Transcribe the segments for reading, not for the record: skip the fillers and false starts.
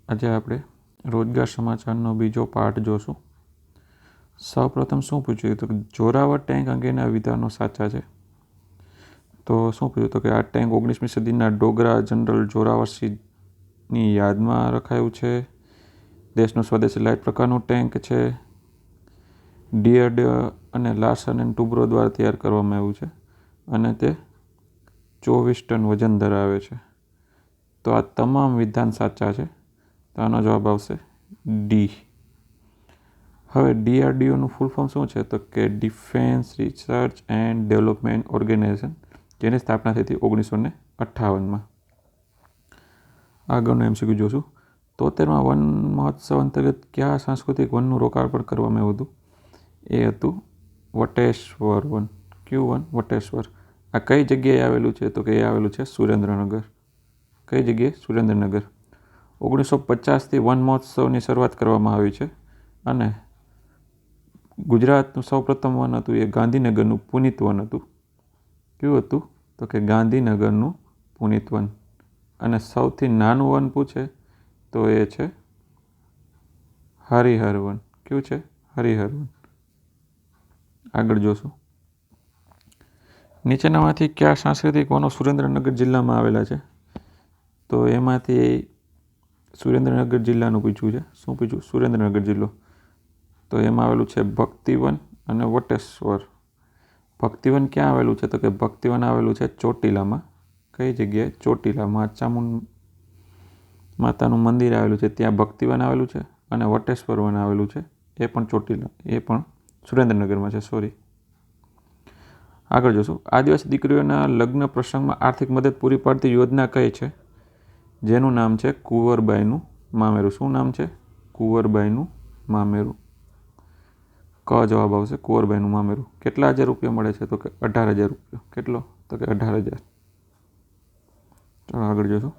આજે આપણે રોજગાર સમાચારનો બીજો પાઠ જોશું. સૌપ્રથમ શું પૂછ્યું તો જોરાવર ટેન્ક અંગેના વિધાનો સાચા છે. તો શું પૂછ્યું તો કે આ ટેન્ક 19મી સદીના ડોગરા જનરલ જોરાવર સિંહની યાદમાં રખાયું છે. દેશનું સ્વદેશી લાઇટ પ્રકારનું ટેન્ક છે. ડિયર્ડ અને લાર્સન એન્ડ ટુબ્રો દ્વારા તૈયાર કરવામાં આવ્યું છે અને તે 24 ટન વજન ધરાવે છે. તો આ તમામ વિધાન સાચા છે. તો આનો જવાબ આવશે ડી. હવે DRDOનું ફૂલ ફોર્મ શું છે તો કે defence research and development organisation, જેની સ્થાપના થઈ હતી 1958માં. આગળનું MCQ જોશું. 73માં વન મહોત્સવ અંતર્ગત કયા સાંસ્કૃતિક વનનું લોકાર્પણ કરવામાં આવ્યું હતું? એ હતું વટેશ્વર વન. કયું વન? વટેશ્વર. આ કઈ જગ્યાએ આવેલું છે તો કે એ આવેલું છે સુરેન્દ્રનગર. કઈ જગ્યાએ? સુરેન્દ્રનગર. 1950થી વન મહોત્સવની શરૂઆત કરવામાં આવી છે અને ગુજરાતનું સૌપ્રથમ વન હતું એ ગાંધીનગરનું પુનિત વન હતું. કયું હતું તો કે ગાંધીનગરનું પુનિત વન. અને સૌથી નાનું વન પૂછે તો એ છે હરિહર વન. કયું છે? હરિહર વન. આગળ જોશું. નીચેનામાંથી કયા સાંસ્કૃતિક વનો સુરેન્દ્રનગર જિલ્લામાં આવેલા છે? તો એમાંથી સુરેન્દ્રનગર જિલ્લાનું પૂછ્યું છે. શું પૂછ્યું? સુરેન્દ્રનગર જિલ્લો. તો એમાં આવેલું છે ભક્તિવન અને વટેશ્વર. ભક્તિવન ક્યાં આવેલું છે તો કે ભક્તિવન આવેલું છે ચોટીલામાં. કઈ જગ્યાએ? ચોટીલામાં ચામુંડ માતાનું મંદિર આવેલું છે ત્યાં ભક્તિવન આવેલું છે અને વટેશ્વર વન આવેલું છે એ પણ ચોટીલા, એ પણ સુરેન્દ્રનગરમાં છે. સોરી. આગળ જોશું. આદિવાસી દીકરીઓના લગ્ન પ્રસંગમાં આર્થિક મદદ પૂરી પાડતી યોજના કઈ છે? જેનું નામ છે કુંવરબાઈનું મામેરું. શું નામ છે? કુંવરબાઈનું મામેરું. ક જવાબ આવશે, કુંવરબાઈનું મામેરું. કેટલા હજાર રૂપિયા મળે છે તો કે 18,000 રૂપિયા. કેટલો? તો કે 18,000. ચાલો આગળ જોશું.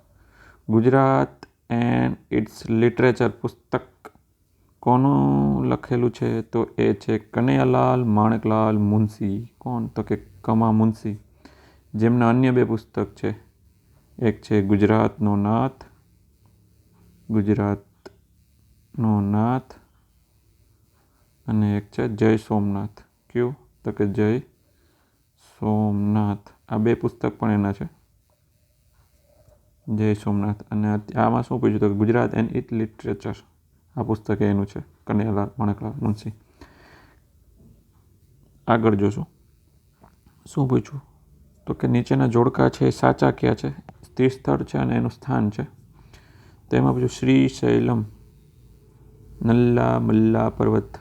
ગુજરાત એન્ડ ઇટ્સ લિટરેચર પુસ્તક કોનું લખેલું છે તો એ છે કનૈયાલાલ માણેકલાલ મુનશી. કોણ? તો કે કમા મુનશી. જેમના અન્ય 2 પુસ્તક છે. એક છે ગુજરાતનો નાથ, ગુજરાતનો નાથ, અને એક છે જય સોમનાથ. કયું? તો કે જય સોમનાથ. આ 2 પુસ્તક પણ એના છે. જય સોમનાથ. અને આમાં શું પૂછ્યું તો કે ગુજરાત એન્ડ ઇટ લિટરેચર. આ પુસ્તક એનું છે, કનૈયાલાલ માણેકલાલ મુનશી. આગળ જોશું. શું પૂછ્યું તો કે નીચેના જોડકા છે એ સાચા ક્યાં છે? સ્થિર સ્થળ છે અને એનું સ્થાન છે. તો એમાં પૂછ્યું શ્રી શૈલમ, નલ્લા મલ્લા પર્વત.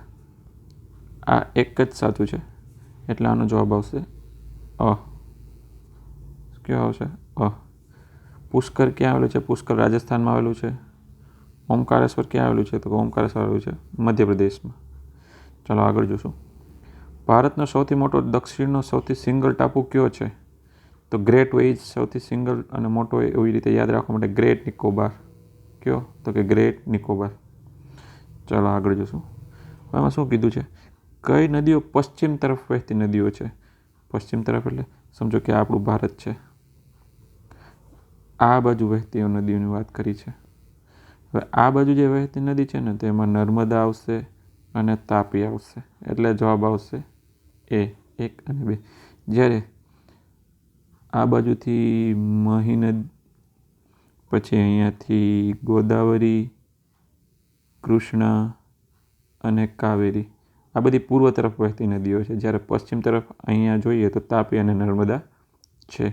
આ એક જ સાચું છે એટલે આનો જવાબ આવશે અ. કયો આવશે? અ. પુષ્કર ક્યાં આવેલું છે? પુષ્કર રાજસ્થાનમાં આવેલું છે. ઓમકારેશ્વર ક્યાં આવેલું છે તો કે ઓમકારેશ્વર આવેલું છે મધ્યપ્રદેશમાં. ચાલો આગળ જોશું. ભારતનો સૌથી મોટો દક્ષિણનો સૌથી સિંગલ ટાપુ કયો છે? તો ગ્રેટ વેઇઝ સૌથી સિંગલ અને મોટો એવી રીતે યાદ રાખવા માટે ગ્રેટ નિકોબાર. કયો? તો કે ગ્રેટ નિકોબાર. ચાલો આગળ જોશું. એમાં શું કીધું છે? કઈ નદીઓ પશ્ચિમ તરફ વહેતી નદીઓ છે? પશ્ચિમ તરફ એટલે સમજો કે આપણું ભારત છે, આ બાજુ વહેતી નદીઓની વાત કરી છે. હવે આ બાજુ જે વહેતી નદી છે ને તેમાં નર્મદા આવશે અને તાપી આવશે એટલે જવાબ આવશે એ 1 અને 2. જ્યારે આ બાજુથી મહી નદી, પછી અહીંયાથી ગોદાવરી, કૃષ્ણા અને કાવેરી, આ બધી પૂર્વ તરફ વહેતી નદીઓ છે. જ્યારે પશ્ચિમ તરફ અહીંયા જોઈએ તો તાપી અને નર્મદા છે.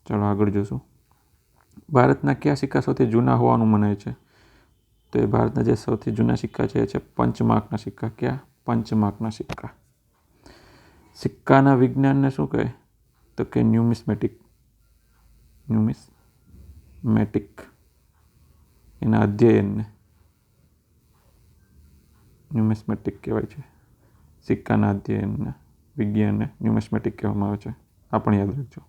ચાલો આગળ જોશું. ભારતના કયા સિક્કા સૌથી જૂના હોવાનું મનાય છે? તો એ ભારતના જે સૌથી જૂના સિક્કા છે એ છે પંચમાર્કના સિક્કા. ક્યાં? પંચમાર્કના સિક્કા. સિક્કાના વિજ્ઞાનને શું કહે તો કે ન્યુમિસ્મેટિક. ન્યુમિસ્મેટિક. એના અધ્યયનને ન્યુમિસ્મેટિક કહેવાય છે. સિક્કાના અધ્યયનના વિજ્ઞાનને ન્યુમિસ્મેટિક કહેવામાં આવે છે. આ પણ યાદ રાખજો.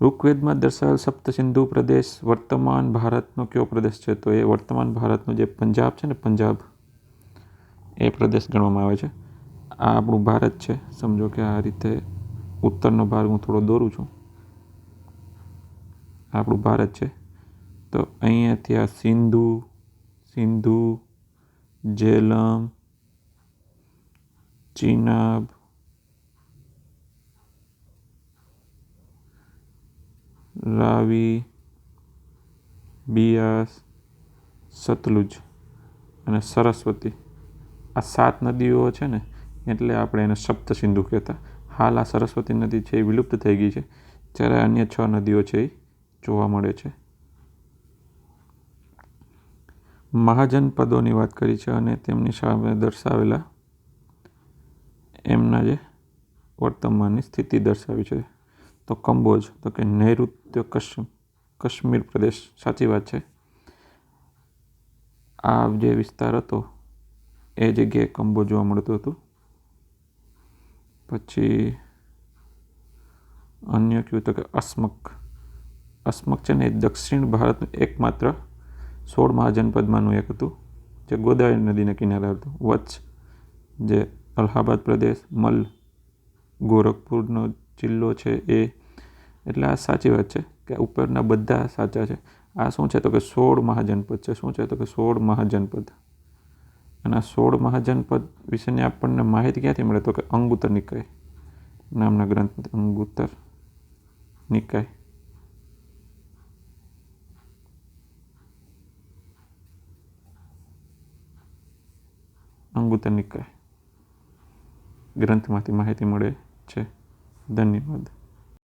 ઋગ્વેદમાં દર્શાવેલ સપ્તસિંધુ પ્રદેશ વર્તમાન ભારતનો કયો પ્રદેશ છે? તો એ વર્તમાન ભારતનો જે પંજાબ છે ને, પંજાબ, એ પ્રદેશ ગણવામાં આવે છે. આ આપણું ભારત છે. સમજો કે આ રીતે ઉત્તરનો ભાગ હું થોડો દોરું છું. આપણું ભારત છે તો અહીંયાથી આ સિંધુ, જેલમ, ચિનાબ, રાવી, બિયાસ, સતલુજ અને સરસ્વતી, આ 7 નદીઓ છે ને, એટલે આપણે એને સપ્તસિંધુ કહેતા. હાલ આ સરસ્વતી નદી છે એ વિલુપ્ત થઈ ગઈ છે, જ્યારે અન્ય 6 નદીઓ છે એ જોવા મળે છે. મહાજનપદોની વાત કરી છે અને તેમની સામે દર્શાવેલા એમના જે વર્તમાનની સ્થિતિ દર્શાવી છે. તો કંબોજ, તો કે નૈઋત્ય કાશ્મીર પ્રદેશ, સાચી વાત છે. આ જે વિસ્તાર હતો એ જગ્યાએ કંબોજ જોવા મળતું હતું. પછી અન્ય કયું તો કે અસ્મક છે ને એ દક્ષિણ ભારતનું એકમાત્ર 16 મહાજનપદમાંનું એક હતું, જે ગોદાવરી નદીના કિનારે હતું. વચ્છ, જે અલ્હાબાદ પ્રદેશ, મલ, ગોરખપુરનો જિલ્લો છે એ. એટલે આ સાચી વાત છે કે ઉપરના બધા સાચા છે. આ શું છે તો કે 16 મહાજનપદ છે. શું છે તો કે 16 મહાજનપદ. અને આ 16 મહાજનપદ વિશેની આપણને માહિતી ક્યાંથી મળે તો કે અંગુત્તર નિકાય નામના ગ્રંથ, અંગુત્તર નિકાય. અંગુત્તર નિકાય ગ્રંથમાંથી માહિતી મળે છે. ધન્યવાદ.